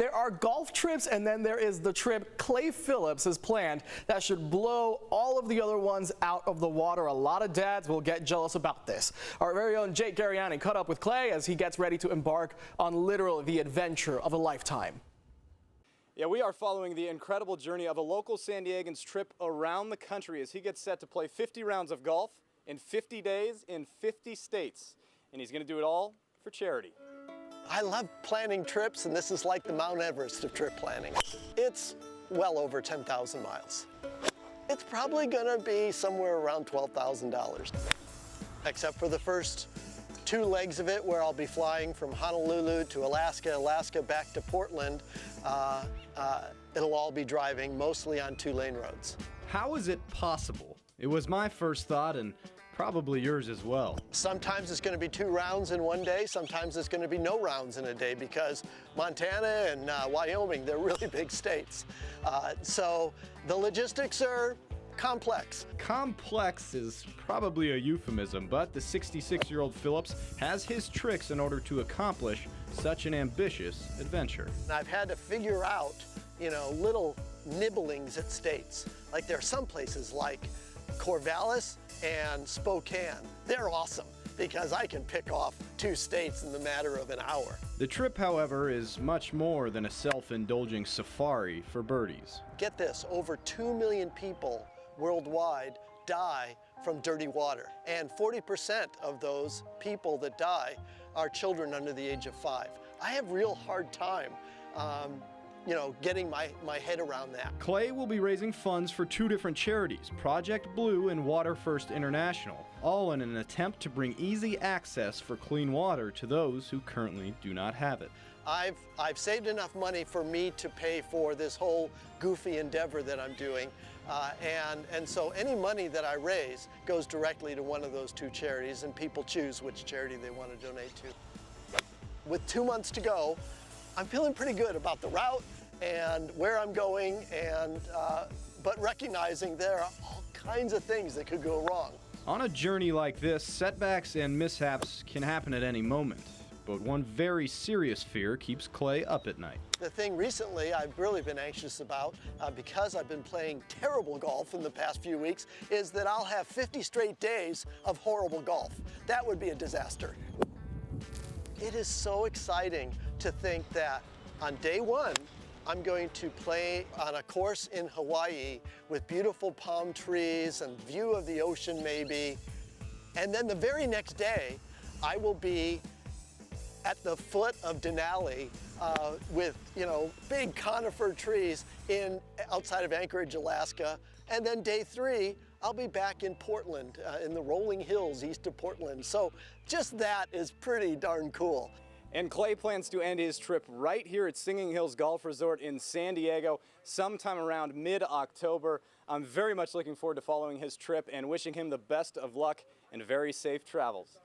There are golf trips, and then there is the trip Clay Phillips has planned that should blow all of the other ones out of the water. A lot of dads will get jealous about this. Our very own Jake Gariani caught up with Clay as he gets ready to embark on literally the adventure of a lifetime. Yeah, we are following the incredible journey of a local San Diegan's trip around the country as he gets set to play 50 rounds of golf in 50 days in 50 states. And he's going to do it all for charity. I love planning trips, and this is like the Mount Everest of trip planning. It's well over 10,000 miles. It's probably gonna be somewhere around $12,000. Except for the first 2 legs of it, where I'll be flying from Honolulu to Alaska back to Portland. It'll all be driving mostly on 2-lane roads. How is it possible? It was my first thought, and probably yours as well. Sometimes it's going to be 2 rounds in one day, sometimes it's going to be no rounds in a day, because Montana and Wyoming, they're really big states. So the logistics are complex. Complex is probably a euphemism, but the 66-year-old Phillips has his tricks in order to accomplish such an ambitious adventure. I've had to figure out, little nibblings at states. Like there are some places like Corvallis and Spokane. They're awesome because I can pick off 2 states in the matter of an hour. The trip, however, is much more than a self-indulging safari for birdies. Get this, over 2 million people worldwide die from dirty water, and 40% of those people that die are children under the age of 5. I have real hard time getting my head around that. Clay will be raising funds for 2 different charities, Project Blue and Water First International, all in an attempt to bring easy access for clean water to those who currently do not have it. I've saved enough money for me to pay for this whole goofy endeavor that I'm doing, and so any money that I raise goes directly to one of those 2 charities, and people choose which charity they want to donate to. With 2 months to go, I'm feeling pretty good about the route and where I'm going, but recognizing there are all kinds of things that could go wrong. On a journey like this, setbacks and mishaps can happen at any moment, but one very serious fear keeps Clay up at night. The thing recently I've really been anxious about, because I've been playing terrible golf in the past few weeks, is that I'll have 50 straight days of horrible golf. That would be a disaster. It is so exciting to think that on day 1, I'm going to play on a course in Hawaii with beautiful palm trees and view of the ocean maybe. And then the very next day, I will be at the foot of Denali with, big conifer trees outside of Anchorage, Alaska. And then day 3, I'll be back in Portland, in the rolling hills east of Portland. So just that is pretty darn cool. And Clay plans to end his trip right here at Singing Hills Golf Resort in San Diego sometime around mid-October. I'm very much looking forward to following his trip and wishing him the best of luck and very safe travels.